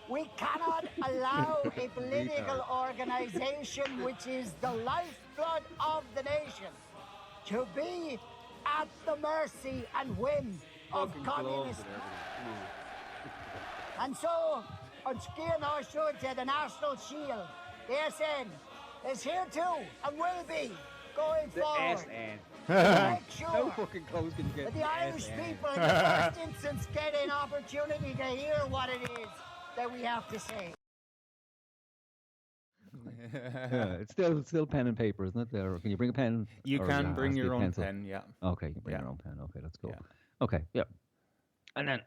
We cannot allow a political organization, which is the lifeblood of the nation, to be at the mercy and whim of communists. And so, on Skian Oshud, the National Shield, the SN, is here too and will be going forward. SN. To make sure How fucking close can you get that to the Irish SN? people in the first instance get an opportunity to hear what it is that we have to say. Yeah, it's still pen and paper, isn't it? Or can you bring a pen? You or can it bring has to be your a own pencil? pen, yeah. Okay, you can bring Yeah. your own pen. Okay, that's cool. Yeah. Okay, yeah. And then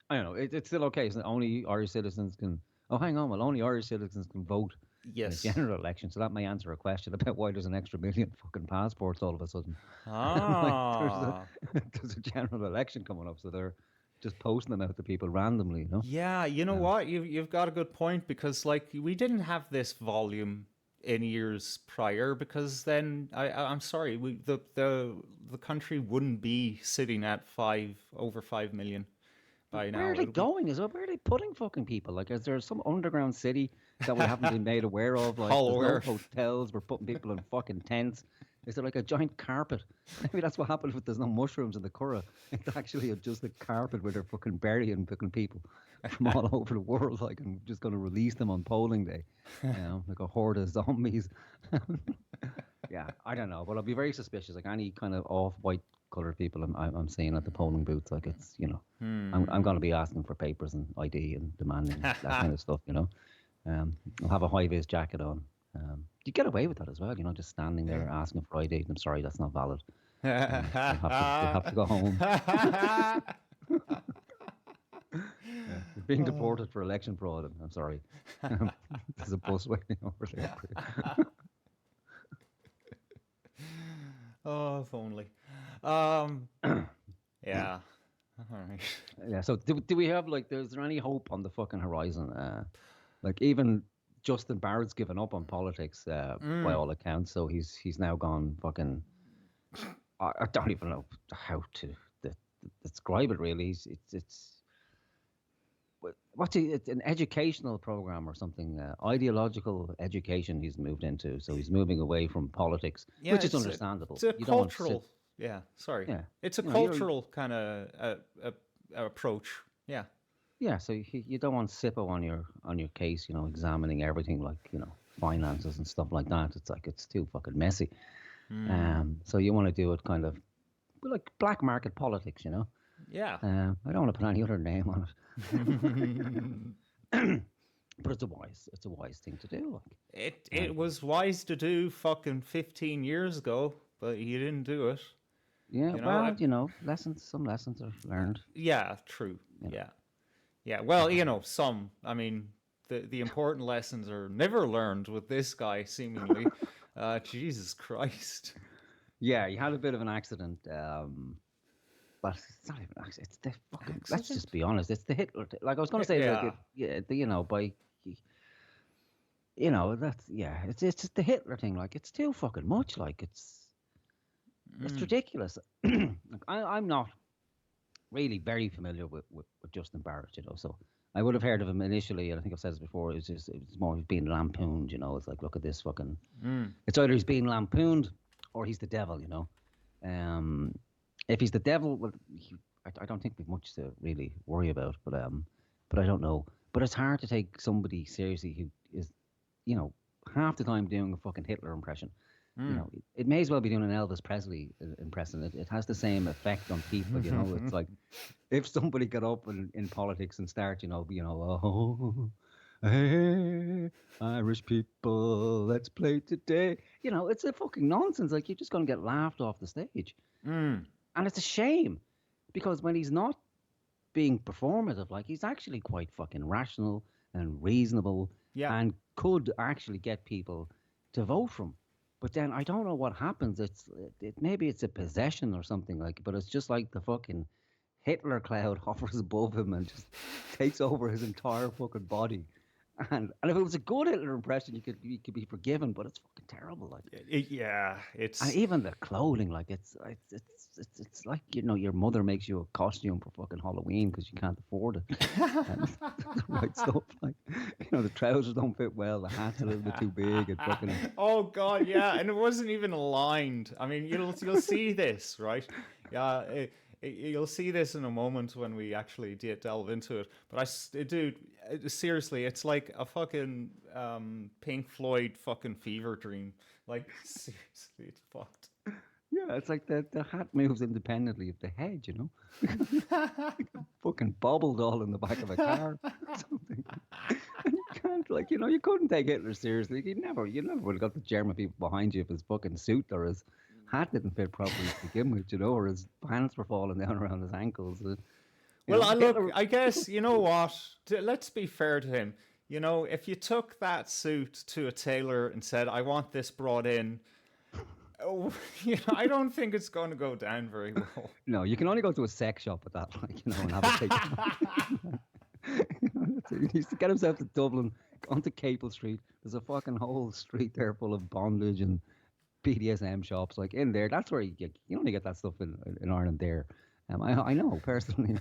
I don't know. It's still okay. So only Irish citizens can. Oh, hang on. Well, only Irish citizens can vote Yes. in a general election. So that may answer a question about why there's an extra million fucking passports all of a sudden. Ah. There's a general election coming up, so they're just posting them out to people randomly. You know. Yeah, you know what? You've got a good point, because like we didn't have this volume in years prior, because then I'm sorry, the country wouldn't be sitting at over 5 million by now. Where are they going as well? Where are they putting fucking people? Like, is there some underground city that we haven't been made aware of? Like, Hollow there's Earth. no hotels. We're putting people in fucking tents. Is there like a giant carpet? Maybe that's what happens if there's no mushrooms in the Curragh. It's actually just a carpet where they're fucking burying fucking people from all over the world. Like, I'm just going to release them on polling day. You know, like a horde of zombies. Yeah, I don't know, but I'll be very suspicious. Like any kind of off-white colored people I'm seeing at the polling booths, like it's, you know, I'm going to be asking for papers and ID and demanding that kind of stuff, you know. I'll have a high-vis jacket on. You get away with that as well, you know, just standing there asking for ID. I'm sorry, that's not valid. You'll have to go home. You're being deported for election fraud. I'm sorry. There's a bus waiting over there. Oh, if only. Yeah. All right. Yeah. So do we have like? Is there any hope on the fucking horizon? Like even Justin Barrett's given up on politics by all accounts. So he's now gone fucking. I don't even know how to describe it really. It's it's an educational program or something, ideological education he's moved into. So he's moving away from politics, Yeah, which is it's understandable. It's a You don't want to sit- cultural. Yeah, sorry. Yeah. It's a You know, you're- cultural kind of approach. Yeah. Yeah, so you don't want SIPO on your case, you know, examining everything like, you know, finances and stuff like that. It's like it's too fucking messy. So you want to do it kind of like black market politics, you know. Yeah. I don't want to put any other name on it. But it's a wise thing to do. Like. It was wise to do fucking 15 years ago, but you didn't do it. Yeah, You know, well, I- you know, some lessons are learned. Yeah, true. Yeah. Yeah. Well, you know, some. I mean, the important lessons are never learned with this guy, seemingly. Jesus Christ. Yeah, he had a bit of an accident. But it's not even an accident. It's the fucking. Let's just be honest. It's the Hitler. Like I was going to say, like, you know, you know, that's it's just the Hitler thing. Like it's too fucking much. Like it's ridiculous. I'm not really very familiar with Justin Barrett, you know. So I would have heard of him initially, and I think I've said this before. It's more he's being lampooned, you know. It's like, look at this fucking. It's either he's being lampooned or he's the devil, you know. If he's the devil, well, I don't think we've much to really worry about. But I don't know. But it's hard to take somebody seriously who is, you know, half the time doing a fucking Hitler impression. You know, it may as well be doing an Elvis Presley impression. It has the same effect on people. You know, it's like if somebody got up in politics and start, oh, hey, Irish people, let's play today. You know, it's a fucking nonsense. Like you're just going to get laughed off the stage, and it's a shame because when he's not being performative, like he's actually quite fucking rational and reasonable, and could actually get people to vote for him. But then I don't know what happens. Maybe it's a possession or something like. But it's just like the fucking Hitler cloud hovers above him and just takes over his entire fucking body, And if it was a good Hitler impression, you could be forgiven, but it's fucking terrible. Like, Yeah, and it's even the clothing, like it's like your mother makes you a costume for fucking Halloween because you can't afford it. And the right stuff, like the trousers don't fit well, the hat's a little bit too big, and fucking oh god, yeah, and it wasn't even aligned. I mean, you'll see this, right? Yeah, you'll see this in a moment when we actually delve into it. But dude, seriously, it's like a fucking Pink Floyd fucking fever dream. Like seriously, it's fucked. yeah, it's like the hat moves independently of the head, fucking bobbled all in the back of a car, something. And you can't, like, you couldn't take Hitler seriously. You never would have got the German people behind you if his fucking suit or his hat didn't fit properly to begin with, or his pants were falling down around his ankles. Well, I look, Hitler, I guess, you know what? Let's be fair to him. If you took that suit to a tailor and said, I want this brought in, oh, I don't think it's going to go down very well. no, you can only go to a sex shop with that, like, and have it taken. He used to get himself to Dublin, onto Capel Street. There's a fucking whole street there full of bondage and BDSM shops, like in there. That's where you only get that stuff in Ireland there. I know personally.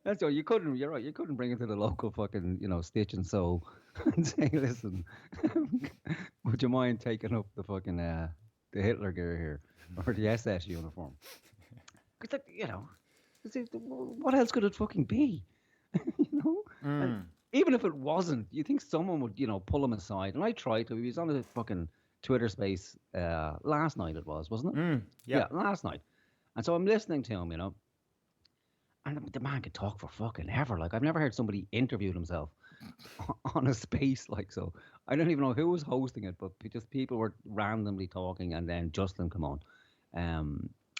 That's why you couldn't. You're right. You couldn't bring it to the local fucking Stitch and Sew and say, listen, would you mind taking up the fucking the Hitler gear here or the SS uniform? Because what else could it fucking be? And even if it wasn't, you think someone would pull him aside? And I tried to. He was on a fucking Twitter space last night. It wasn't it? Yeah, last night. And so I'm listening to him, and the man could talk for fucking ever. Like, I've never heard somebody interview himself on a space like so. I don't even know who was hosting it, but just people were randomly talking, and then Justin come on.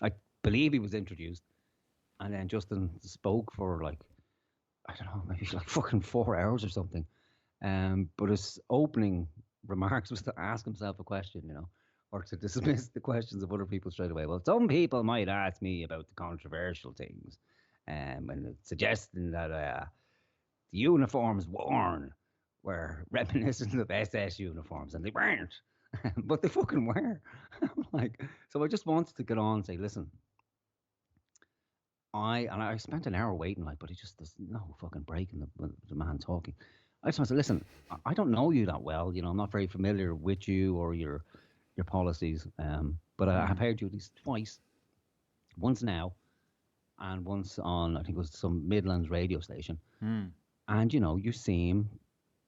I believe he was introduced, and then Justin spoke for like, I don't know, maybe like fucking 4 hours or something. But his opening remarks was to ask himself a question, or to dismiss the questions of other people straight away. Well, some people might ask me about the controversial things, and suggesting that the uniforms worn were reminiscent of SS uniforms, and they weren't, but they fucking were. Like, so I just wanted to get on and say, listen, I spent an hour waiting, like, but there's no fucking break in the man talking. I just want to say, listen, I don't know you that well, I'm not very familiar with you or your policies, but I have heard you at least twice, once now, and once on, I think it was some Midlands radio station. And you seem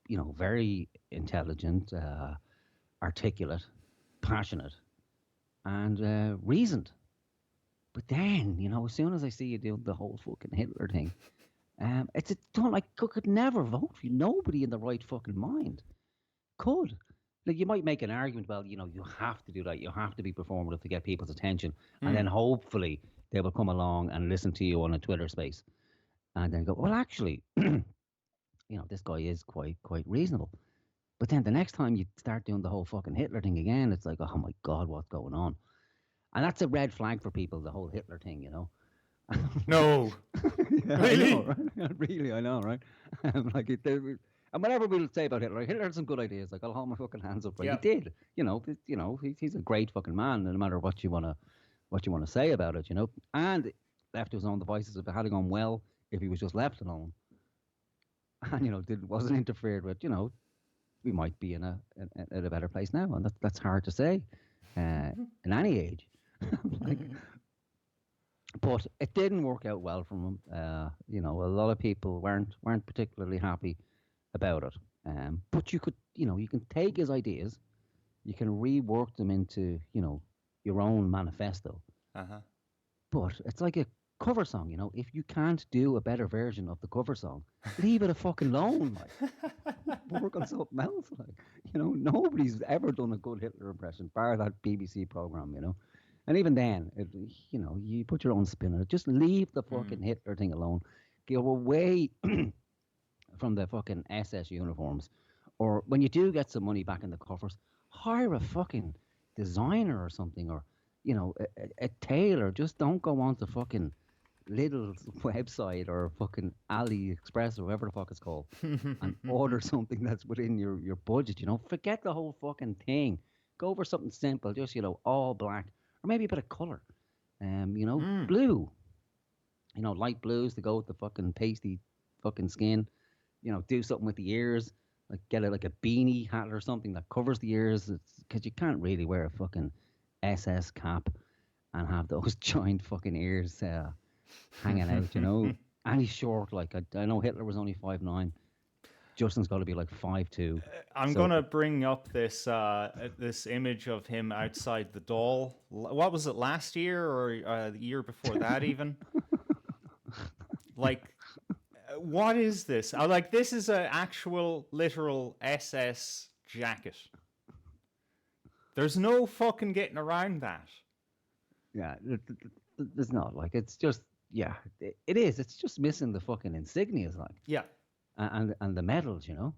very intelligent, articulate, passionate, and reasoned. But then, as soon as I see you do the whole fucking Hitler thing, it's a don't like could never vote for you. Nobody in the right fucking mind could. Like, you might make an argument, well, you have to do that. You have to be performative to get people's attention, and then hopefully they will come along and listen to you on a Twitter space, and then go, well, actually, this guy is quite reasonable. But then the next time you start doing the whole fucking Hitler thing again, it's like, oh my God, what's going on? And that's a red flag for people, the whole Hitler thing, No. Yeah, Really? I know, right? Really, I know, right? Like, and whatever we'll say about Hitler, Hitler had some good ideas. Like, I'll hold my fucking hands up for it. Yeah. He did, he's a great fucking man, no matter what you wanna say about it, And left to his own devices, if it had gone well, if he was just left alone, and wasn't interfered with, we might be in a better place now, and that's hard to say, in any age. Like, but it didn't work out well for him. A lot of people weren't particularly happy about it. But you could, you can take his ideas, you can rework them into, your own manifesto. But it's like a cover song, if you can't do a better version of the cover song, leave it a fucking alone. Like, work on something else. Like, nobody's ever done a good Hitler impression, bar that BBC program, And even then, you put your own spin on it. Just leave the fucking Hitler thing alone. Go away from the fucking SS uniforms. Or when you do get some money back in the coffers, hire a fucking designer or something, or, a tailor. Just don't go on to fucking little website or fucking AliExpress or whatever the fuck it's called and order something that's within your budget, you know. Forget the whole fucking thing. Go for something simple, just, you know, all black or maybe a bit of colour. You know, blue. You know, light blues to go with the fucking pasty fucking skin. You know, do something with the ears. Like get it like a beanie hat or something that covers the ears. Because you can't really wear a fucking SS cap and have those giant fucking ears hanging out, you know. And he's short. Like, I know Hitler was only 5'9". Justin's got to be like 5'2". I'm So- gonna bring up this this image of him outside the doll. What was it, last year or the year before that even? Like, what is this? Like, this is an actual literal SS jacket. There's no fucking getting around that. Yeah, there's not. Like, it's just, yeah, it is. It's just missing the fucking insignias, like. Yeah. And the medals, you know.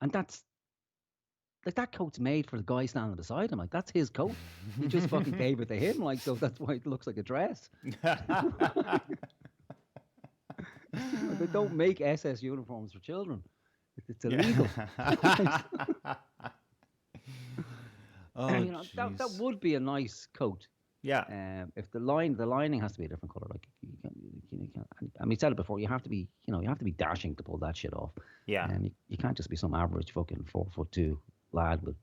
And that's like that coat's made for the guy standing beside him. Like, that's his coat. He just fucking gave it to him. Like, so that's why it looks like a dress. They don't make SS uniforms for children. It's illegal. Oh, you know, that would be a nice coat. yeah. If the lining has to be a different color, like you can't. I mean, I said it before. You have to be dashing to pull that shit off. Yeah. And you can't just be some average fucking 4'2" lad with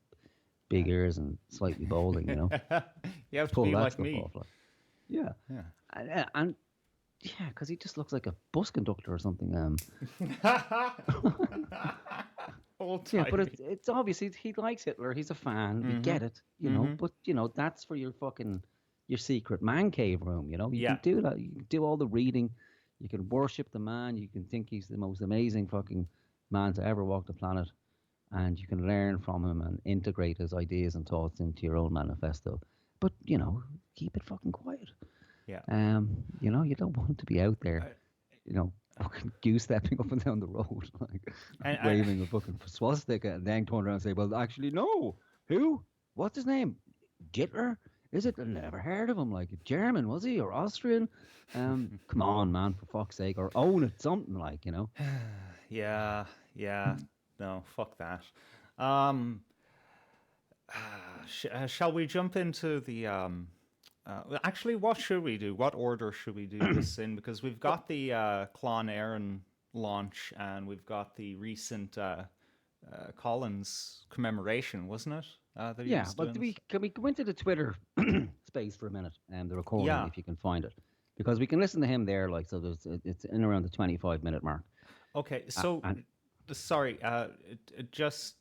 big ears and slightly balding. You know, You have to pull be that like stuff me. off. Like. Yeah. Yeah. And yeah, because he just looks like a bus conductor or something. Old Yeah, but timey. it's obvious he likes Hitler. He's a fan. We get it, you know. But you know, that's for your secret man cave room. You know, you Yeah. can do that. You can do all the reading. You can worship the man. You can think he's the most amazing fucking man to ever walk the planet, and you can learn from him and integrate his ideas and thoughts into your own manifesto. But you know, keep it fucking quiet. Yeah. You know, you don't want to be out there, you know, fucking goose stepping up and down the road, like And- waving a fucking swastika, and then turn around and say, "Well, actually, no. Who? What's his name? Hitler? Is it? I never heard of him. Like, German, was he, or Austrian? Come on, man, for fuck's sake, or own it, something like, you know." Yeah. No, fuck that. Shall we jump into the actually, what should we do? What order should we do this in? Because we've got the Clon Aaron launch, and we've got the recent Collins commemoration, wasn't it? That he Yeah, was but doing? can we go into the Twitter space for a minute and the recording Yeah. if you can find it, because we can listen to him there. Like, so it's in around the 25-minute mark. Okay, so sorry, it just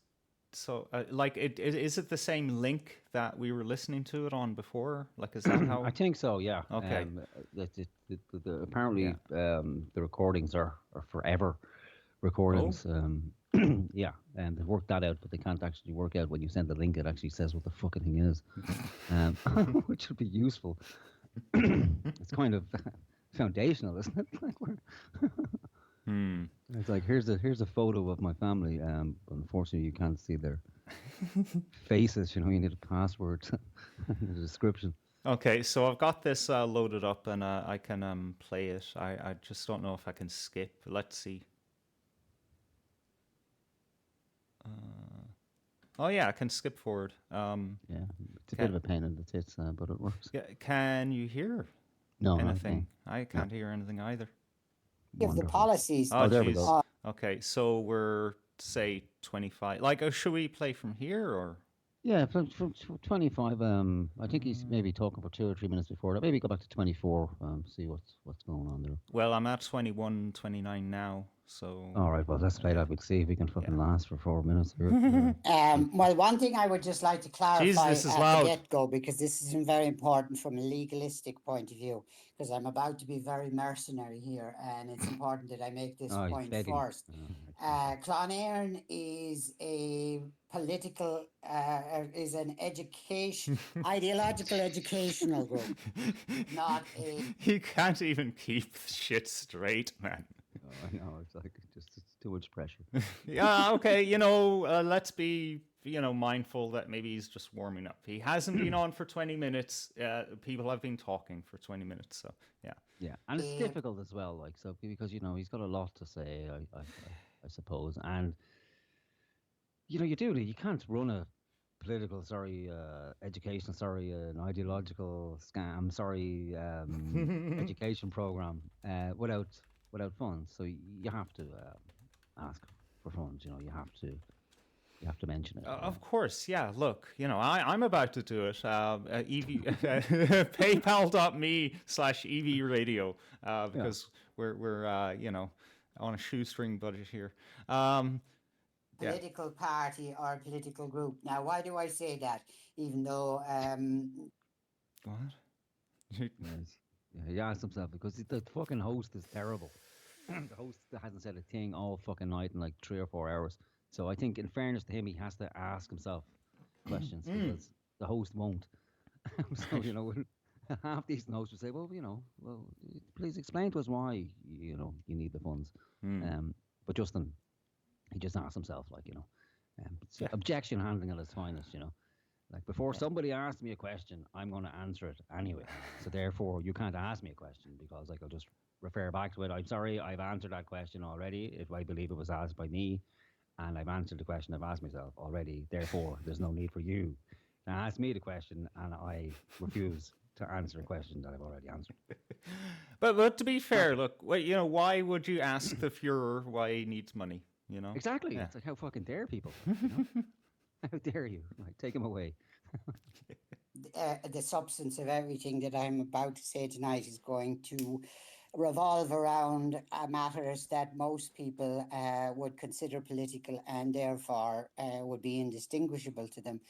so like is it the same link that we were listening to it on before? Like, is that how? I think so. Yeah. Okay. Apparently, the recordings are forever recordings. Yeah, and they worked that out, but they can't actually work out when you send the link. It actually says what the fucking thing is, which would be useful. It's kind of foundational, isn't it? Like, it's like, here's a photo of my family. But unfortunately, you can't see their faces. You know, you need a password and a description. Okay, so I've got this loaded up, and I can play it. I just don't know if I can skip. Let's see. Oh yeah, I can skip forward. Yeah, it's a bit of a pain in the tits, but it works. Yeah, can you hear No, anything? I can't hear anything either. Give the Wonderful. policies. Oh, there we jeez. go. Okay, so we're say 25. Like, should we play from here or? Yeah, from 25. I think he's maybe talking for 2 or 3 minutes before that. Maybe go back to 24. See what's going on there. Well, I'm at 21, 29 now, so. All right, well, let's play that. We'll see if we can fucking last for 4 minutes here. Well, one thing I would just like to clarify this is at loud. the get-go, because this is very important from a legalistic point of view, because I'm about to be very mercenary here, and it's important that I make this Oh, he's point begging. first. Clon Aaron is a political, is an education, ideological educational group, not a... He can't even keep shit straight, man. I know, it's too much pressure. Yeah, okay, let's be mindful that maybe he's just warming up. He hasn't been on for 20 minutes. People have been talking for 20 minutes. So, yeah. Yeah, and it's difficult as well, like, so, because, he's got a lot to say, I suppose. And, you can't run a political, educational, an ideological scam, education program without funds. So you have to ask for funds. You have to mention it. Of course, yeah. Look, I'm about to do it. PayPal.me/EV Radio because we're on a shoestring budget here. Political party or political group. Now, why do I say that? Even though What? Yes. Yeah, he asked himself because the fucking host is terrible. The host hasn't said a thing all fucking night in like 3 or 4 hours. So I think, in fairness to him, he has to ask himself questions because the host won't. So half decent hosts would say, well, please explain to us why you need the funds. But Justin, he just asked himself, objection handling at its finest. Like, before somebody asks me a question, I'm going to answer it anyway. So therefore, you can't ask me a question because I'll just refer back to it. I'm sorry, I've answered that question already. If I believe it was asked by me, and I've answered the question I've asked myself already. Therefore, there's no need for you to ask me the question, and I refuse to answer a question that I've already answered. But to be fair, look, why would you ask the Fuhrer why he needs money? Exactly. Yeah. It's like, how fucking dare people? How dare you? Like, take him away. The substance of everything that I'm about to say tonight is going to revolve around matters that most people would consider political and therefore would be indistinguishable to them.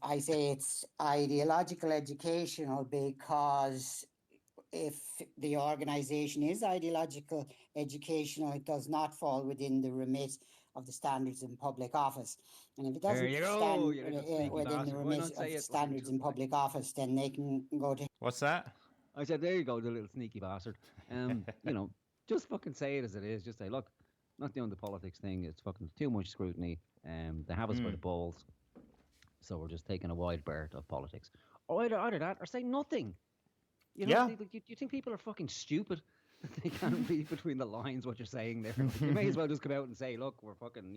I say it's ideological educational because if the organisation is ideological educational, it does not fall within the remit of the standards in public office. And if it doesn't stand within the remit of standards in public office, then they can go to... What's that? I said, there you go, the little sneaky bastard. Just fucking say it as it is. Just say, look, not doing the politics thing. It's fucking too much scrutiny. They have us by the balls. So we're just taking a wide berth of politics. Or either that, or say nothing. You think people are fucking stupid? They can't read between the lines what you're saying there. Like, you may as well just come out and say, look, we're fucking,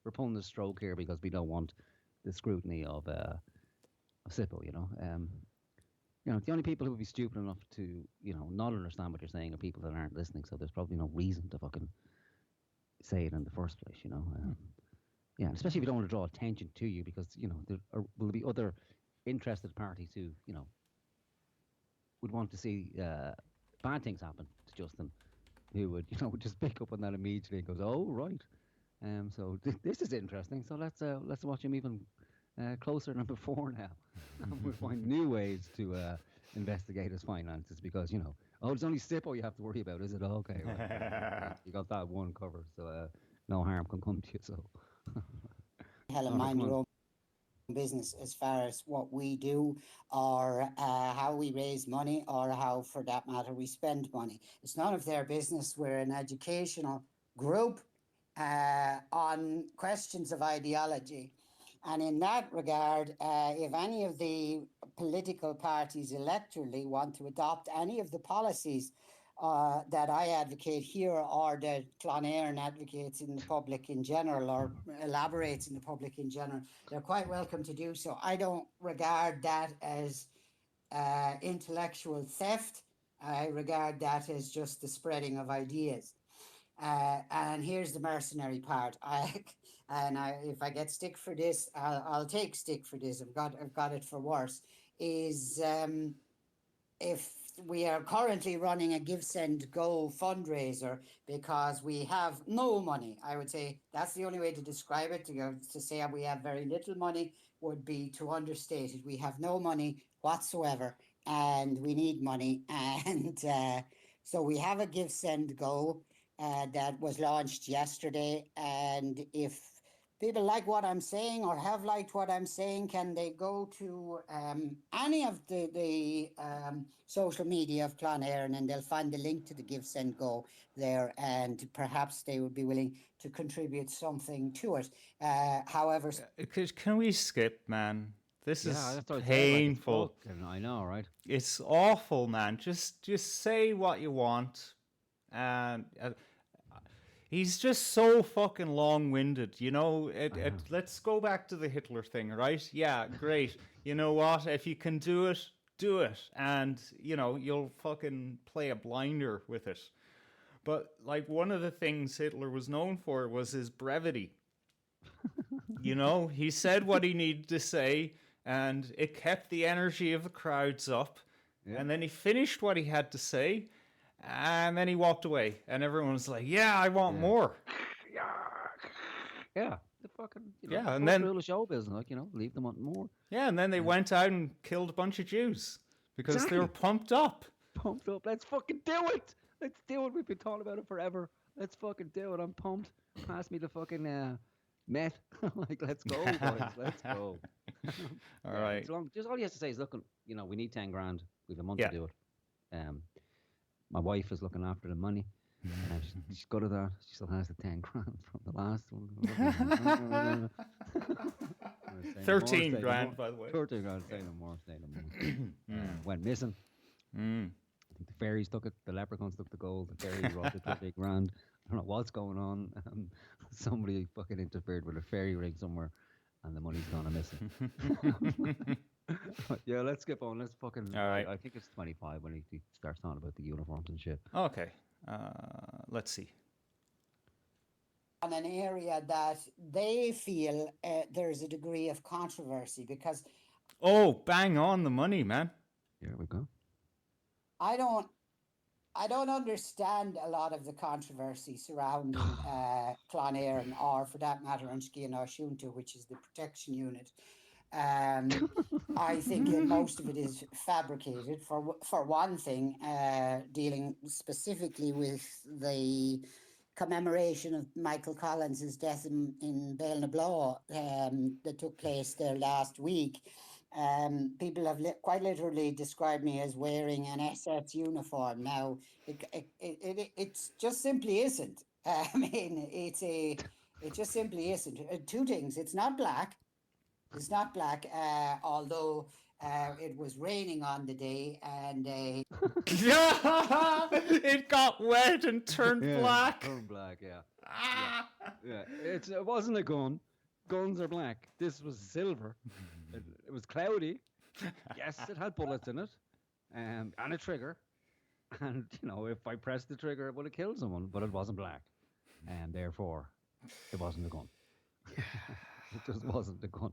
we're pulling the stroke here because we don't want the scrutiny of SIPO, the only people who would be stupid enough to, not understand what you're saying are people that aren't listening. So there's probably no reason to fucking say it in the first place, Yeah, especially if you don't want to draw attention to you because, there will be other interested parties who, would want to see bad things happen to Justin, who would, would just pick up on that immediately and goes, oh, right. So this is interesting. So let's watch him even closer than before now. And we'll find new ways to investigate his finances because, there's only SIPO you have to worry about, is it? Okay, right. You got that one covered, so no harm can come to you. So, Helen, mind your own business as far as what we do or how we raise money or how, for that matter, we spend money. It's none of their business. We're an educational group on questions of ideology. And in that regard, if any of the political parties electorally want to adopt any of the policies that I advocate here or that Clonaireann advocates in the public in general or elaborates in the public in general, they're quite welcome to do so. I don't regard that as intellectual theft. I regard that as just the spreading of ideas. And here's the mercenary part. If I get stick for this, I'll take stick for this. I've got it for worse. If we are currently running a Give Send Go fundraiser because we have no money, I would say that's the only way to describe it. To say we have very little money would be to understate it. We have no money whatsoever, and we need money, and so we have a Give Send Go that was launched yesterday, and if people like what I'm saying or have liked what I'm saying, can they go to any of the social media of Clonairin and they'll find the link to the Give Send Go there, and perhaps they would be willing to contribute something to it. However, Can we skip, man? This Yeah, is that's what I said. Like, it's painful. fucking, I know, right? It's awful, man. Just say what you want, and he's just so fucking long-winded. You know, let's go back to the Hitler thing, right? Yeah, great. You know what? If you can do it, do it, and you know you'll fucking play a blinder with it. But like one of the things Hitler was known for was his brevity. You know, he said what he needed to say, and it kept the energy of the crowds up. Yeah. And then he finished what he had to say, and then he walked away. And everyone was like, yeah, I want more. Yeah. The fucking, and then rule of show business, like, leave them wanting more. Yeah, and then they went out and killed a bunch of Jews because they were pumped up. Pumped up. Let's fucking do it. Let's do it. We've been talking about it forever. Let's fucking do it. I'm pumped. Pass me the fucking meth. Like, let's go, boys. Let's go. All right. Just all he has to say is, look, we need 10 grand. We've a month to do it. My wife is looking after the money. She's good at that. She still has the 10 grand from the last one. 13 grand, by the way. 13 grand. Say no more. Went missing. I think the fairies took it. The leprechauns took the gold. The fairies brought the 30 grand. I don't know what's going on. Somebody fucking interfered with a fairy ring somewhere, and the money's gone missing. Yeah, let's skip on. Let's fucking. All right. I think it's 25 when he starts talking about the uniforms and shit. Okay. Let's see. On an area that they feel there's a degree of controversy because. Oh, bang on the money, man. Here we go. I don't understand a lot of the controversy surrounding Clonairin, or for that matter, Unscian Oisiúnta, which is the protection unit. I think most of it is fabricated. For one thing, dealing specifically with the commemoration of Michael Collins's death in Bale-na-Blaw that took place there last week. People have quite literally described me as wearing an SS uniform. Now, it just simply isn't. I mean, it just simply isn't. Two things: it's not black. It's not black. Although it was raining on the day, and it got wet and turned black. Turned black, yeah. It wasn't a gun. Guns are black. This was silver. It was cloudy. Yes, it had bullets in it, and a trigger. And if I pressed the trigger, it would have killed someone. But it wasn't black, and therefore, it wasn't a gun. It just wasn't a gun.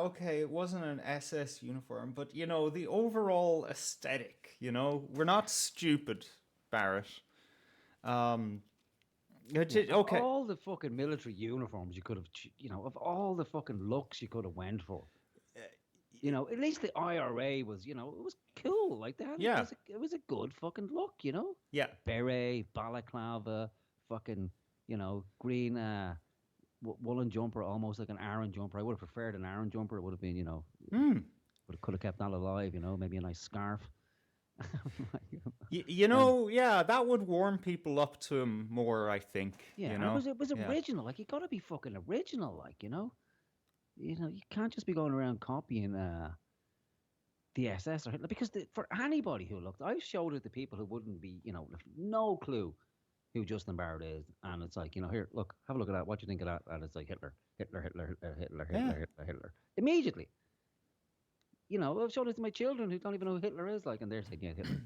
Okay, it wasn't an SS uniform, but the overall aesthetic. We're not stupid, Barrett. Okay. All the fucking military uniforms you could have, of all the fucking looks you could have went for. At least the IRA was, it was cool like that. Yeah. It was a good fucking look, Yeah. Beret, balaclava, fucking, green woolen jumper, almost like an Aran jumper. I would have preferred an Aran jumper. It would have been, could have kept that alive, maybe a nice scarf. That would warm people up to him more, I think. Yeah, it was original. Like, you got to be fucking original, like, you can't just be going around copying the SS or Hitler, because for anybody who looked, I showed it to people who wouldn't be, no clue who Justin Barrett is, and it's like, here, look, have a look at that. What do you think of that? And it's like Hitler. Immediately. I've shown it to my children who don't even know who Hitler is, like, and they're saying, yeah, Hitler.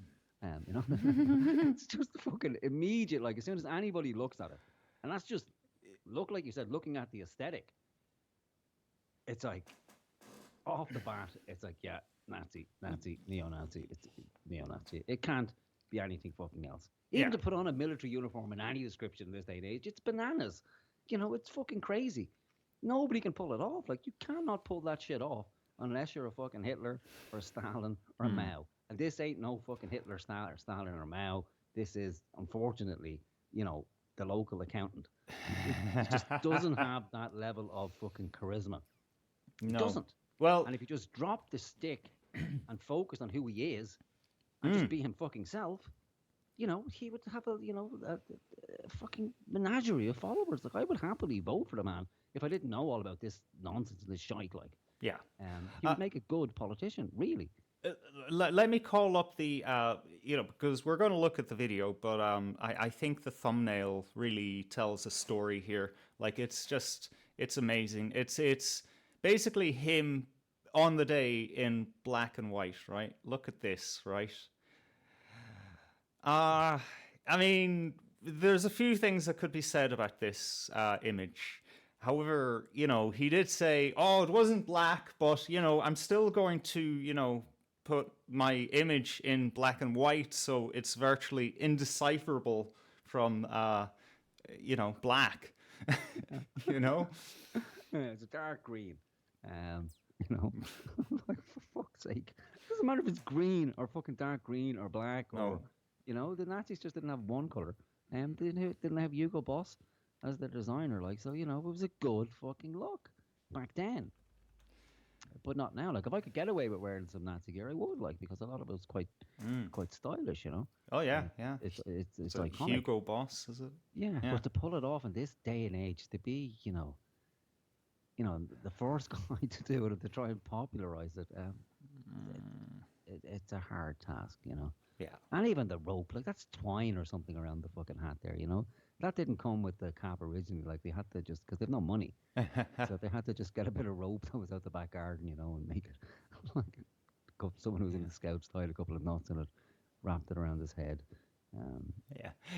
It's just fucking immediate, like, as soon as anybody looks at it. And that's just, like you said, looking at the aesthetic. It's like, off the bat, it's like, yeah, Nazi, neo-Nazi, it's neo-Nazi. It can't be anything fucking else. Even to put on a military uniform in any description in this day and age, it's bananas. It's fucking crazy. Nobody can pull it off. Like, you cannot pull that shit off unless you're a fucking Hitler or a Stalin or a Mao. And this ain't no fucking Hitler, Stalin or Mao. This is, unfortunately, the local accountant. He just doesn't have that level of fucking charisma. He No. doesn't. Well, And if he just dropped the stick and focused on who he is and just be him fucking self, you know, he would have a fucking menagerie of followers. Like, I would happily vote for the man if I didn't know all about this nonsense and this shite. Like, yeah. he would make a good politician, really. Let me call up the, because we're going to look at the video, but I think the thumbnail really tells a story here. Like, it's amazing. It's basically him on the day in black and white, right? Look at this, right? I mean, there's a few things that could be said about this image. However, he did say, oh, it wasn't black, but, I'm still going to, put my image in black and white, so it's virtually indecipherable from, black, It's a dark green. Like, for fuck's sake. It doesn't matter if it's green or fucking dark green or black or, the Nazis just didn't have one color. They didn't have Hugo Boss as their designer, like, so, it was a good fucking look back then. But not now. Like, if I could get away with wearing some Nazi gear, I would, like, because a lot of it was quite stylish, Oh yeah, yeah. It's So iconic. Hugo Boss, is it? Yeah, but to pull it off in this day and age, to be, the first guy to do it, to try and popularize it, it's a hard task, Yeah. And even the rope, like, that's twine or something around the fucking hat there, That didn't come with the cap originally. Like, they had to just, because they've no money, so they had to just get a bit of rope that was out the back garden, and make it like someone who was in the scouts tied a couple of knots in it, wrapped it around his head.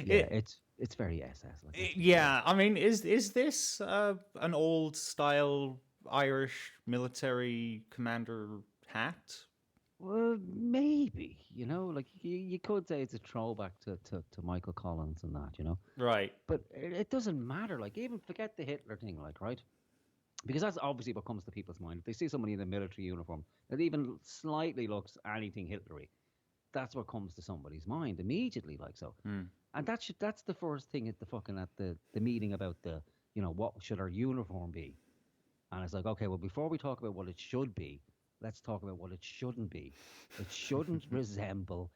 It's very SS. Like, yeah, I mean, is this an old style Irish military commander hat? Well, maybe, like, you could say it's a throwback to Michael Collins and that, Right. But it doesn't matter. Like, even forget the Hitler thing, like, right? Because that's obviously what comes to people's mind. If they see somebody in a military uniform that even slightly looks anything Hitlery, that's what comes to somebody's mind immediately, like, so. And that's the first thing at the meeting about the, what should our uniform be? And it's like, okay, well, before we talk about what it should be, let's talk about what it shouldn't be. It shouldn't resemble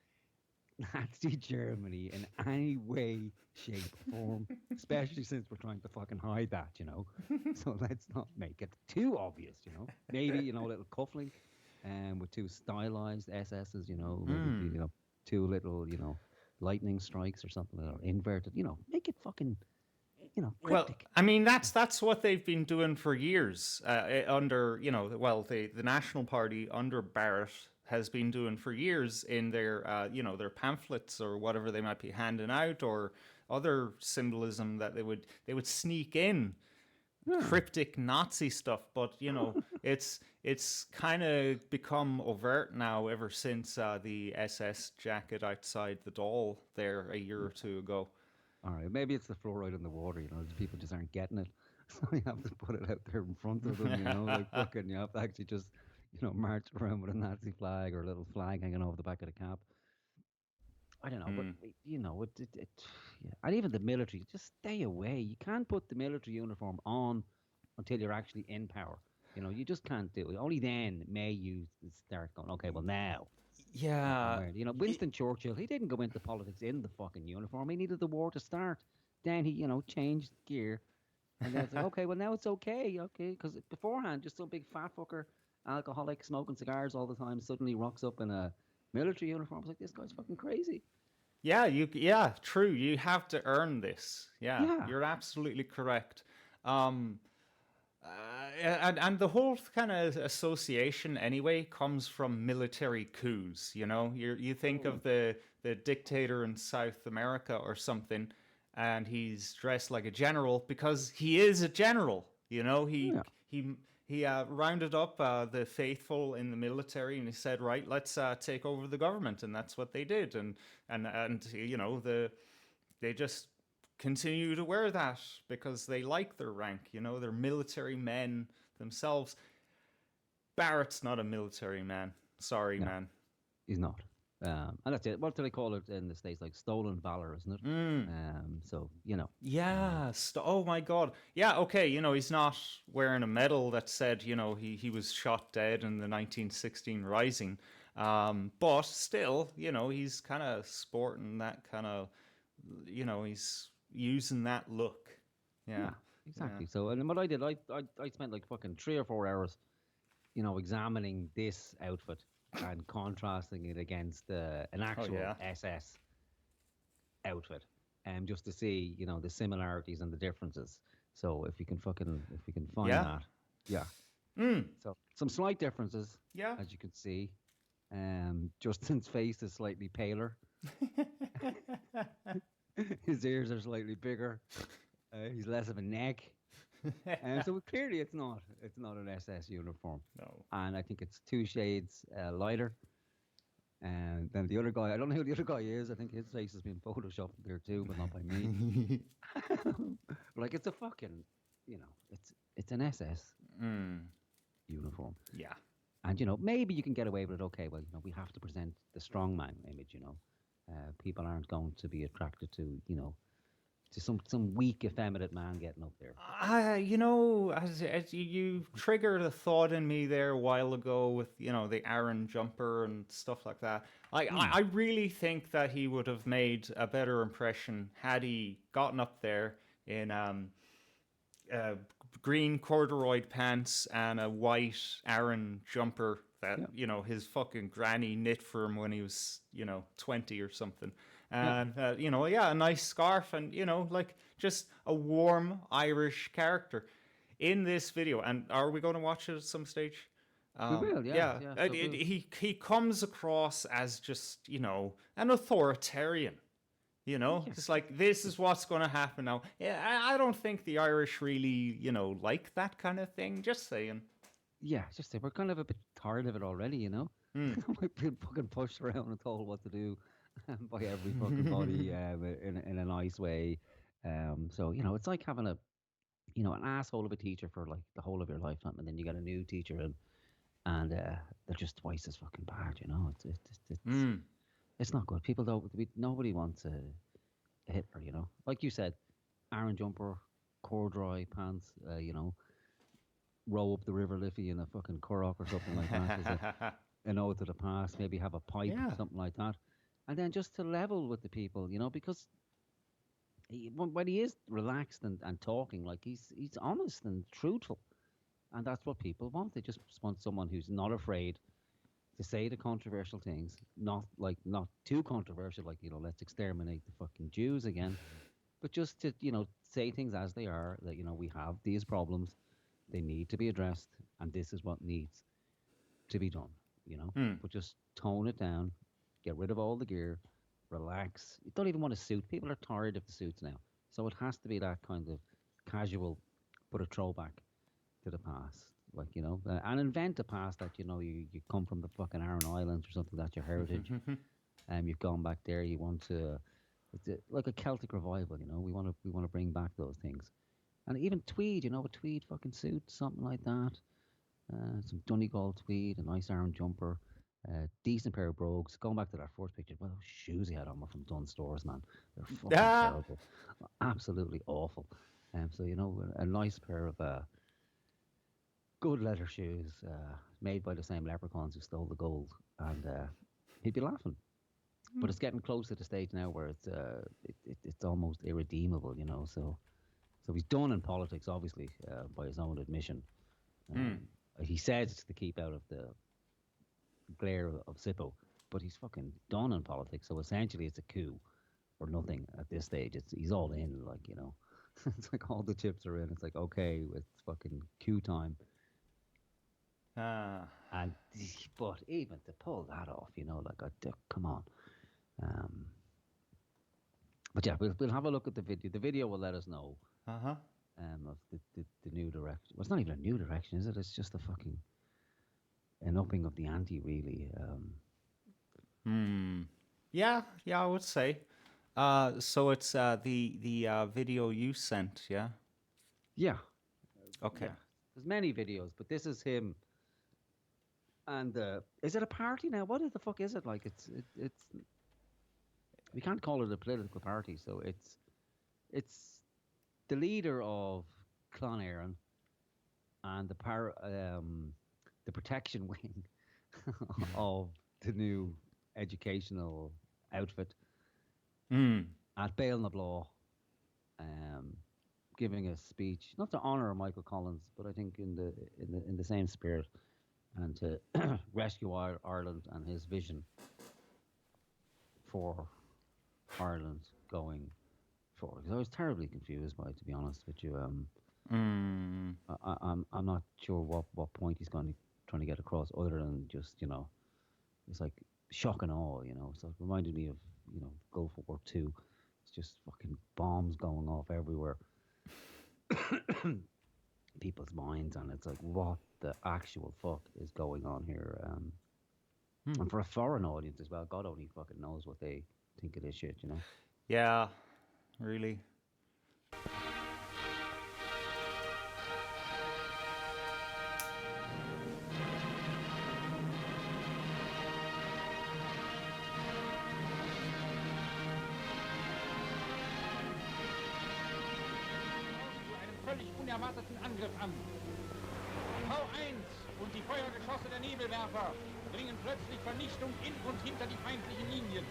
Nazi Germany in any way, shape, form, especially since we're trying to fucking hide that, So let's not make it too obvious, Maybe, a little cufflink with two stylized SSs, maybe, two little, lightning strikes or something, or inverted, make it fucking, cryptic. Well, I mean, that's what they've been doing for years under, the National Party under Barrett has been doing for years in their, their pamphlets or whatever they might be handing out, or other symbolism that they would sneak in cryptic Nazi stuff. But, it's kind of become overt now ever since the SS jacket outside the Dáil there a year or two ago. All right, maybe it's the fluoride in the water, people just aren't getting it. So you have to put it out there in front of them, like fucking, you have to actually just, march around with a Nazi flag or a little flag hanging over the back of the cap. I don't know, but, yeah. And even the military, just stay away. You can't put the military uniform on until you're actually in power. You just can't do it. Only then may you start going, okay, well, now. Yeah. Winston Churchill, he didn't go into politics in the fucking uniform. He needed the war to start. Then he, changed gear. And then it's like, okay, well, now it's okay. Okay. Because beforehand, just some big fat fucker, alcoholic, smoking cigars all the time, suddenly rocks up in a military uniform. It's like, this guy's fucking crazy. Yeah, true. You have to earn this. Yeah. You're absolutely correct. And the whole kind of association anyway comes from military coups. You think of the dictator in South America or something, and he's dressed like a general because he is a general. He rounded up the faithful in the military, and he said, right, let's take over the government, and that's what they did. And they just continue to wear that because they like their rank, they're military men themselves. Barrett's not a military man. Sorry, man. He's not. And that's it. What do they call it in the States? Like stolen valor, isn't it? So, Yeah. Oh my God. Yeah. Okay. He's not wearing a medal that said, he was shot dead in the 1916 Rising. But still, he's kind of sporting that kind of, he's using that look. Yeah. yeah, exactly. So, and what I did, I spent like fucking 3 or 4 hours, examining this outfit and contrasting it against an Oh actual yeah. SS outfit, just to see, the similarities and the differences. So if we can find Yeah. that, yeah. Mm. So some slight differences, Yeah. as you can see. Justin's face is slightly paler. His ears are slightly bigger. He's less of a neck. So clearly it's not an SS uniform. No. And I think it's 2 shades lighter. And then the other guy, I don't know who the other guy is. I think his face has been photoshopped there too, but not by me. Like it's a fucking, it's an SS Mm. uniform. Yeah. And maybe you can get away with it. Okay, well, we have to present the strongman image. People aren't going to be attracted to, to some weak, effeminate man getting up there. As you triggered a thought in me there a while ago with, the Aaron jumper and stuff like that. I really think that he would have made a better impression had he gotten up there in green corduroy pants and a white Aaron jumper that, his fucking granny knit for him when he was, 20 or something. And, a nice scarf and, like just a warm Irish character in this video. And are we going to watch it at some stage? We will, yeah. So He comes across as just, an authoritarian. It's like, this is what's going to happen now. Yeah, I don't think the Irish really, like that kind of thing. Just saying. Yeah, just say we're kind of a bit tired of it already. We've been fucking pushed around and told what to do by every fucking body in a nice way. So it's like having an asshole of a teacher for like the whole of your lifetime, and then you get a new teacher and they're just twice as fucking bad. It's not good. People don't. Nobody wants a Hitler. Like you said, Aaron jumper, corduroy pants. Row up the River Liffey in a fucking currach or something like that. An ode to the past. Maybe have a pipe, something like that, and then just to level with the people. Because when he is relaxed and talking, like he's honest and truthful, and that's what people want. They just want someone who's not afraid to say the controversial things, not too controversial, like let's exterminate the fucking Jews again, but just to say things as they are. That we have these problems, they need to be addressed, and this is what needs to be done. But just tone it down, get rid of all the gear, relax. You don't even want a suit. People are tired of the suits now, so it has to be that kind of casual, but a throwback to the past. Like, and invent a past that, you come from the fucking Aran Islands or something, that's your heritage. You've gone back there, you want to, like a Celtic revival, we want to bring back those things. And even tweed, a tweed fucking suit, something like that. Some Donegal tweed, a nice Aran jumper, decent pair of brogues. Going back to that first picture, well, those shoes he had on were from Dunn Stores, man. They're fucking terrible. Absolutely awful. So, a nice pair of good leather shoes made by the same leprechauns who stole the gold, and he'd be laughing. But it's getting close to the stage now where it's almost irredeemable, So he's done in politics, obviously, by his own admission. He says it's to keep out of the glare of Sippo, but he's fucking done in politics. So essentially, it's a coup or nothing at this stage. He's all in, like it's like all the chips are in. It's like, okay, it's fucking coup time. And but even to pull that off, come on. But yeah, we'll have a look at the video. The video will let us know. Of the new direction. Well, it's not even a new direction, is it? It's just an upping of the ante, really. Yeah, I would say. So it's the video you sent, yeah? Yeah. Okay. Yeah. There's many videos, but this is him And is it a party now? What the fuck is it? Like it's we can't call it a political party. So it's the leader of Clon Éireann and the protection wing of the new educational outfit at Bale na Blá, giving a speech not to honour Michael Collins, but I think in the same spirit, and to rescue Ireland and his vision for Ireland going forward. Because I was terribly confused by it, to be honest with you. I'm not sure what point he's trying to get across, other than just, it's like shock and awe. It's like reminded me of Gulf War II. It's just fucking bombs going off everywhere. People's minds, and it's like, what the actual fuck is going on here? And for a foreign audience as well, God only fucking knows what they think of this shit, Yeah, really. Völlig unerwarteten Angriff an. V1 und die Feuergeschosse der Nebelwerfer bringen plötzlich Vernichtung in und hinter die feindlichen Linien.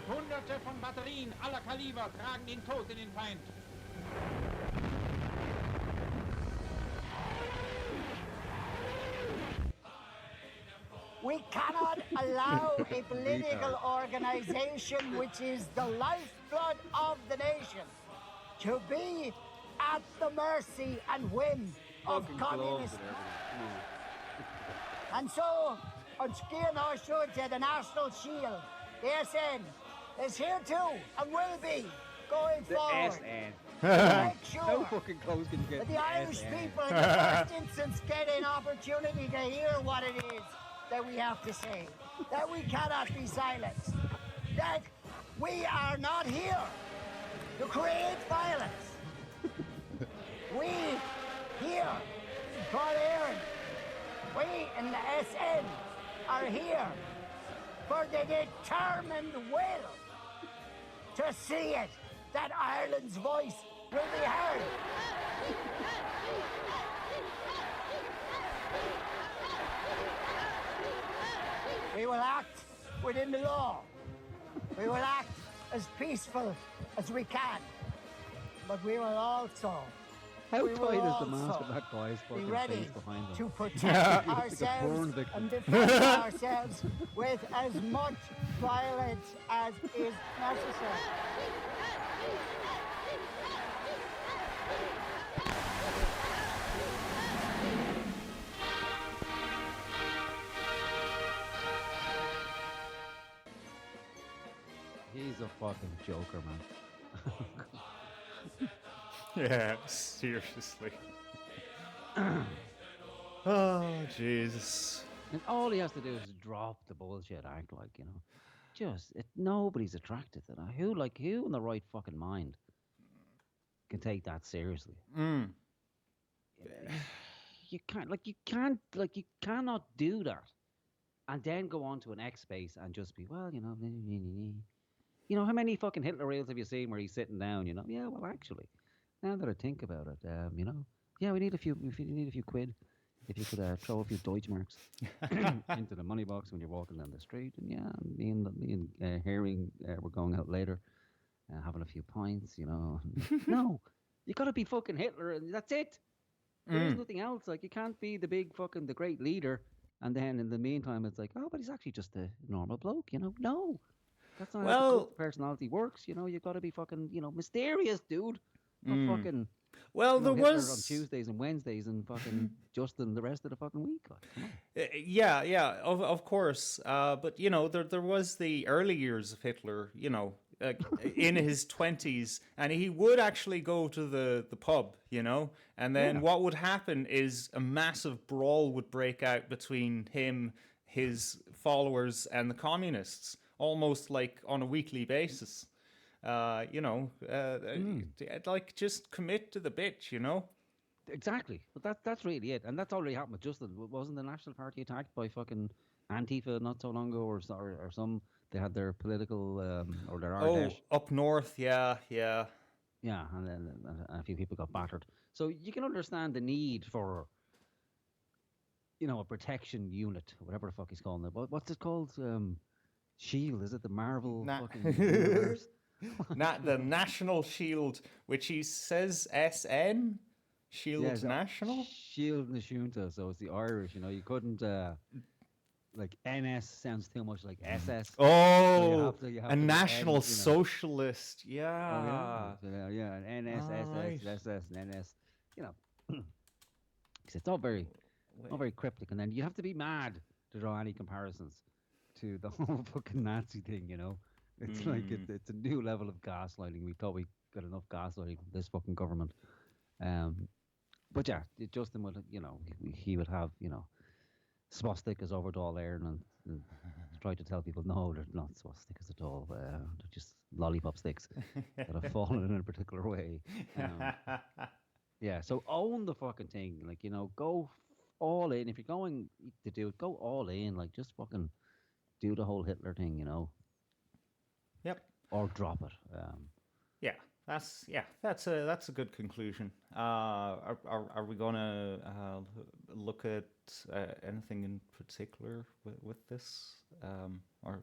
Hunderte von Batterien aller Kaliber tragen den Tod in den Feind. We cannot allow a political organization, which is the lifeblood of the nation, to be at the mercy and whim of communists. And so, on Skin Oshud, the National Shield, the SN, is here too and will be going forward. SN. To make sure How fucking close can you get that to the Irish SN? people in the first instance get an opportunity to hear what it is that we have to say, that we cannot be silenced, that we are not here to create violence. We here in Clon Éireann, we in the SN are here for the determined will to see it, that Ireland's voice will be heard. We will act within the law. We will act as peaceful as we can. But we will also How we will tight is the mask also of that guy's be fucking ready face behind him? to protect burn ourselves victim. and defend ourselves with as much violence as is necessary. He's a fucking joker, man. Yeah, seriously. Oh, Jesus. And all he has to do is drop the bullshit act, nobody's attracted to that. Who in the right fucking mind can take that seriously? You cannot do that and then go on to an X space and just be, well, how many fucking Hitler reels have you seen where he's sitting down? Yeah, well, actually, now that I think about it, yeah, we need a few quid. If you could throw a few Deutschmarks into the money box when you're walking down the street, and yeah, me and Herring we're going out later, having a few pints, No, you got to be fucking Hitler, and that's it. There's nothing else. Like, you can't be the great leader, and then in the meantime, it's like, oh, but he's actually just a normal bloke, No, that's not how the cult personality works. You've got to be fucking, mysterious, dude. Not fucking. Well, there Hitler was on Tuesdays and Wednesdays and fucking Justin the rest of the fucking week. Like, come on. Yeah, of course. But there was the early years of Hitler. In his 20s, and he would actually go to the pub. And then what would happen is a massive brawl would break out between him, his followers, and the communists, almost like on a weekly basis. Like just commit to the bitch, you know. Exactly. But that's really it. And that's already happened with Justin. Wasn't the National Party attacked by fucking Antifa not so long ago, or some? They had their political or their Ardèche. Up north, yeah. Yeah, and then a few people got battered. So you can understand the need for, a protection unit, whatever the fuck he's calling it. What's it called? Shield? Is it the Marvel fucking universe? Not the National Shield, which he says SN Shield National. Shield Nashunta. So it's the Irish. You couldn't. Like NS sounds too much like SS. Oh, so you have a to National Socialist. Yeah. Oh, yeah. And NS, SS, and NS. Because it's all very cryptic. And then you have to be mad to draw any comparisons to the whole fucking Nazi thing. It's like it's a new level of gaslighting. We thought we got enough gaslighting from this fucking government. But yeah, Justin would, he would have, swastikas over Dáil Éireann and try to tell people, no, they're not swastikas at all. They're just lollipop sticks that have fallen in a particular way. Yeah, so own the fucking thing. Like, go all in. If you're going to do it, go all in. Like, just fucking do the whole Hitler thing, Yep. Or drop it. That's a good conclusion. Are we gonna look at anything in particular with this, or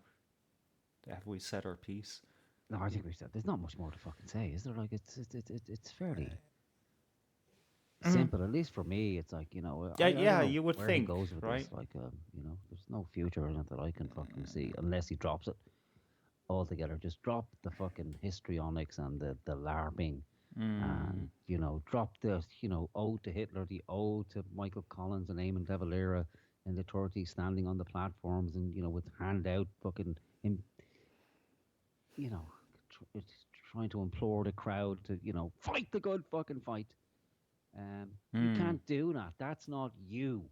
have we said our piece? No, I think we said there's not much more to fucking say, is there? Like it's fairly simple, at least for me. It's like, you would where think, he goes with right? this. Like, there's no future in it that I can fucking see unless he drops it altogether. Just drop the fucking histrionics and the LARPing, and drop the ode to Hitler, the ode to Michael Collins and Eamon de Valera in the 30s, standing on the platforms and with hand out fucking trying to implore the crowd to fight the good fucking fight. You can't do that. That's not you.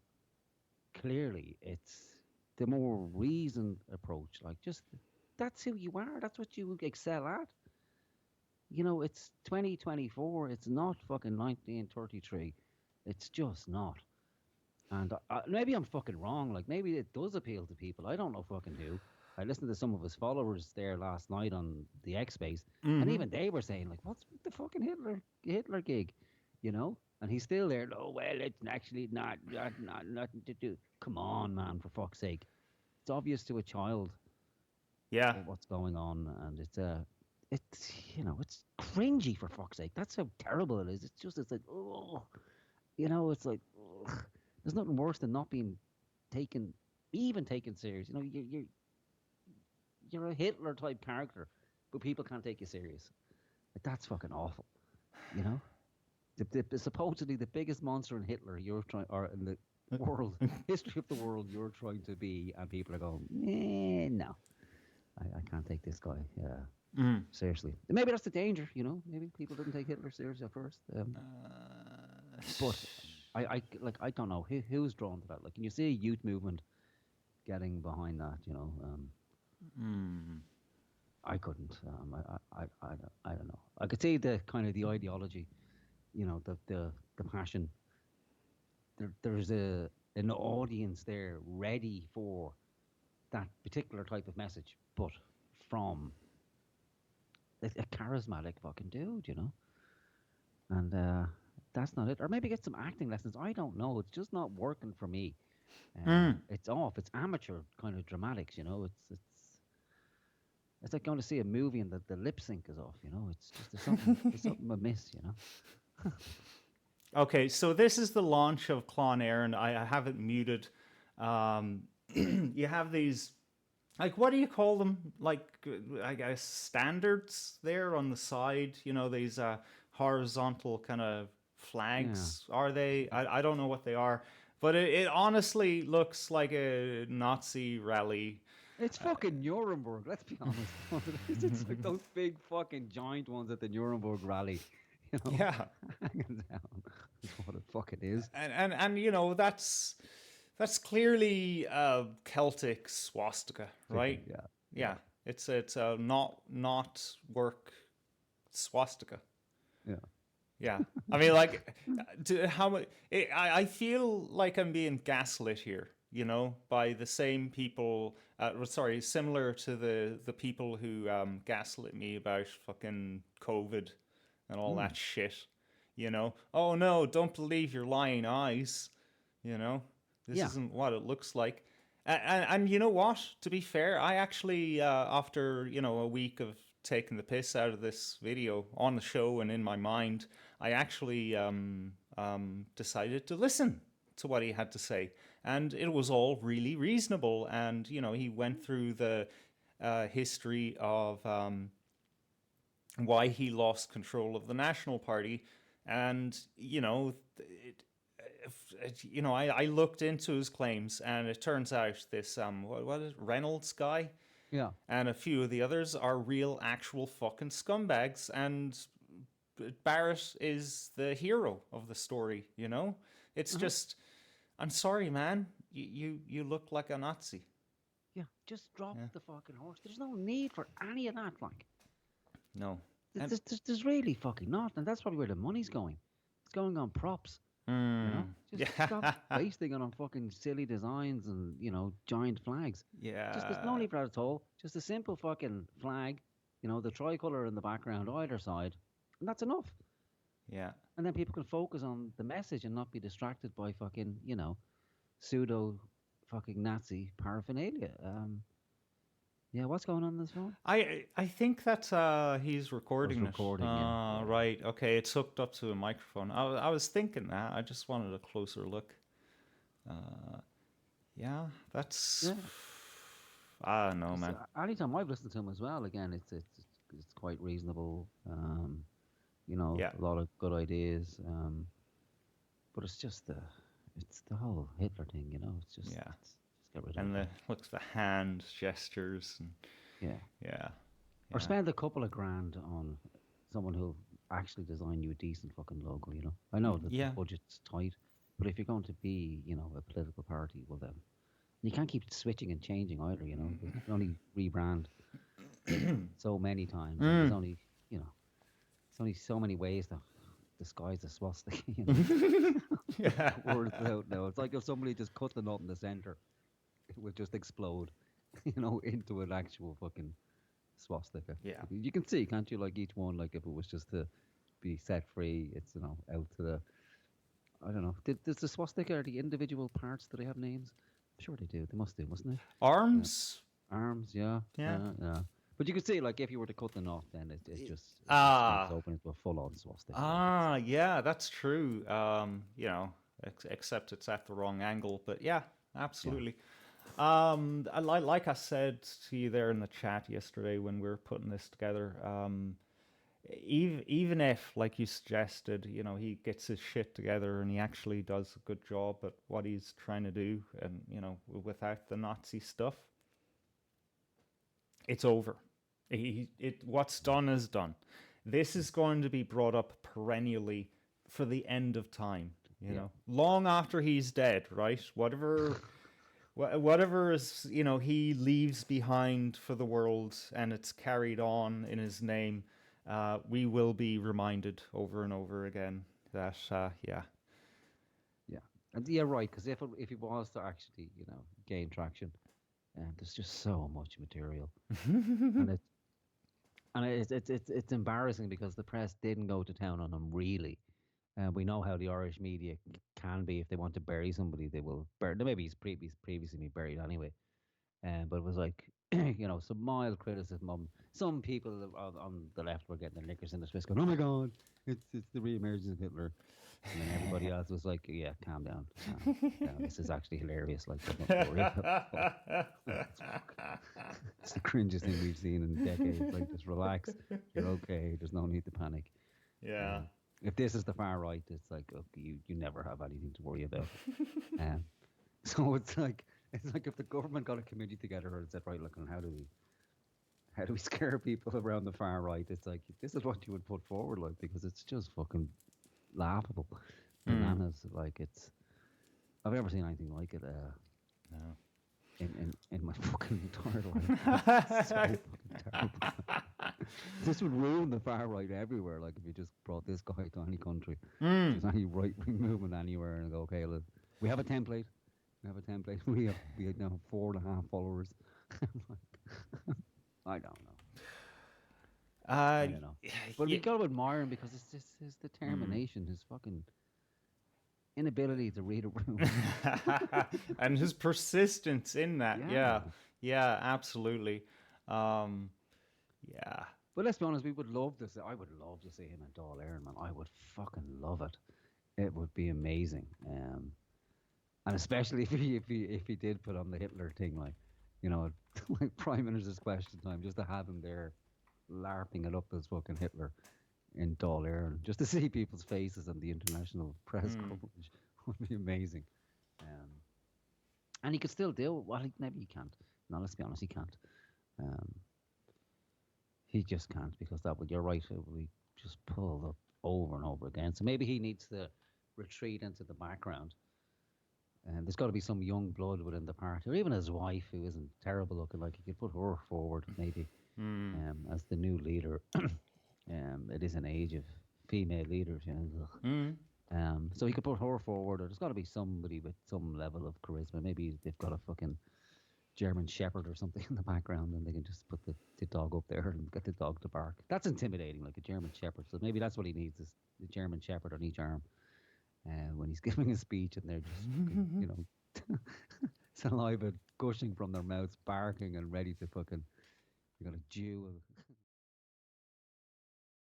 Clearly, it's the more reasoned approach. Like, just that's who you are. That's what you excel at. It's 2024. It's not fucking 1933. It's just not. And maybe I'm fucking wrong. Like, maybe it does appeal to people. I don't know fucking who. I listened to some of his followers there last night on the X Space, and even they were saying, like, what's with the fucking Hitler gig? And he's still there. Oh, well, it's actually not nothing to do. Come on, man, for fuck's sake. It's obvious to a child. Yeah. What's going on, and it's cringy, for fuck's sake. That's how terrible it is. It's like, oh, it's like, ugh. There's nothing worse than not being taken serious. You're a Hitler type character, but people can't take you serious. Like, that's fucking awful. The supposedly the biggest monster in Hitler you're trying, or in the world history of the world you're trying to be, and people are going, no, I can't take this guy seriously. Maybe that's the danger, Maybe people didn't take Hitler seriously at first. But I don't know who's drawn to that. Like, can you see a youth movement getting behind that? I couldn't. I don't know. I could see the kind of the ideology, the passion. There's an audience there ready for that particular type of message, but from a charismatic fucking dude, and that's not it. Or maybe get some acting lessons. I don't know. It's just not working for me. It's off. It's amateur kind of dramatics, It's like going to see a movie and the lip sync is off, It's just there's something amiss, Okay, so this is the launch of Clon Éireann. I have it muted. You have these, like, what do you call them? Like, I guess standards there on the side. These horizontal kind of flags. Yeah. Are they? I don't know what they are, but it honestly looks like a Nazi rally. It's fucking Nuremberg, let's be honest. It's like those big fucking giant ones at the Nuremberg rally. Yeah. Hanging down. That's what it fucking is. And that's clearly a Celtic swastika, right? Yeah. It's a not work swastika. Yeah. Yeah, I mean, like, how much? I feel like I'm being gaslit here, you know, by the same people. Sorry, similar to the people who gaslit me about fucking COVID and all that shit. You know, oh no, don't believe your lying eyes. You know, this Yeah. isn't what it looks like. And you know what? To be fair, I actually, after, you know, a week of taking the piss out of this video on the show and in my mind, I actually decided to listen to what he had to say. And it was all really reasonable. And, you know, he went through the history of why he lost control of the National Party. And, you know, I looked into his claims, and it turns out this what is it, Reynolds guy, Yeah. and a few of the others are real, actual fucking scumbags, and Barrett is the hero of the story. You know, it's just, I'm sorry, man, you look like a Nazi. Yeah. Just drop the fucking horse. There's no need for any of that. Like, No, there's really fucking not, and that's probably where the money's going. It's going on props. You know, just stop wasting it on fucking silly designs and, you know, giant flags. yeah, Just there's no need for that at all. Just a simple fucking flag, you know, the tricolour in the background either side, and that's enough. yeah. And then people can focus on the message and not be distracted by fucking, you know, pseudo fucking Nazi paraphernalia. Yeah, what's going on in this phone? I think that he's recording recording, it. yeah. Right. Okay, it's hooked up to a microphone. I was thinking that. I just wanted a closer look. Yeah, that's. Yeah. I don't know, man. Anytime I've listened to him as well, again, it's quite reasonable. You know, Yeah. a lot of good ideas. But it's just the whole Hitler thing, you know. It's just Yeah. just get rid of And it. the hand gestures and Yeah. yeah. Or spend a couple of grand on someone who'll actually design you a decent fucking logo, you know. I know that Yeah. the budget's tight, but if you're going to be, you know, a political party, well then you can't keep switching and changing either, you know. You can only rebrand so many times. And there's only, you know, there's only so many ways to disguise a swastika, you know. Yeah. Words out now. It's like if somebody just cut the nut in the center, it would just explode, you know, into an actual fucking swastika. Yeah. You can see, can't you? Like each one, like if it was just to be set free, it's, you know, out to the. I don't know. Does the swastika, are the individual parts? Do they have names? I'm sure they do. They must do, mustn't they? Arms. Arms, yeah. Yeah. Yeah. But you can see, like, if you were to cut the knot, then it just snaps open into a full-on swastika. Yeah, that's true. You know, except it's at the wrong angle. But yeah, absolutely. Like I said to you there in the chat yesterday when we were putting this together, even if, like you suggested, you know, he gets his shit together and he actually does a good job at what he's trying to do, and, you know, without the Nazi stuff, it's over. What's done is done. This is going to be brought up perennially for the end of time, you know, long after he's dead, right? Whatever is, you know, he leaves behind for the world and it's carried on in his name, we will be reminded over and over again that, yeah. Yeah. And yeah, right, because if it was to actually, you know, gain traction, there's just so much material. and it's embarrassing because the press didn't go to town on him, really. We know how the Irish media can be. If they want to bury somebody, they will bury. Maybe he's previously been buried anyway. But it was like, you know, some mild criticism. Some people on the left were getting their knickers in the Swiss going, "Oh my God, it's the re-emergence of Hitler," and then everybody else was like, "Yeah, calm down. This is actually hilarious. Like, don't worry about it." It's the cringiest thing we've seen in decades. Like, just relax. You're okay. There's no need to panic. Yeah. If this is the far right, it's like, okay, you never have anything to worry about. So it's like if the government got a committee together and said, right, look, and how do we scare people around the far right? It's like, this is what you would put forward, like, because it's just fucking laughable, bananas. Like, I've never seen anything like it. No. in my fucking entire life. It's so fucking terrible. This would ruin the far right everywhere. Like if you just brought this guy to any country, there's any right wing movement anywhere, and go, okay, look, we have a template. We have a template. We have now 4.5 followers. I don't know. I don't know. But we got to admire him because it's just his determination, his fucking inability to read a room. And his persistence in that. Yeah, absolutely. Yeah. But let's be honest, we would love to see. I would love to see him in Dáil Éireann, man. I would fucking love it. It would be amazing. And especially if he did put on the Hitler thing, like, you know, like Prime Minister's Question Time, just to have him there, larping it up as fucking Hitler in Dáil Éireann, just to see people's faces and the international press coverage would be amazing. And he could still do it. Well, maybe he can't. No, let's be honest, he can't. He just can't, because that would, you're right, it would be just pulled up over and over again. So maybe he needs to retreat into the background. And there's got to be some young blood within the party, or even his wife, who isn't terrible looking. Like, he could put her forward, maybe, as the new leader. It is an age of female leaders, you know. So he could put her forward, or there's got to be somebody with some level of charisma. Maybe they've got a fucking German Shepherd or something in the background, and they can just put the dog up there and get the dog to bark. That's intimidating, like a German Shepherd. So maybe that's what he needs, is the German Shepherd on each arm when he's giving a speech, and they're just, you know, saliva gushing from their mouths, barking and ready to fucking, you got a Jew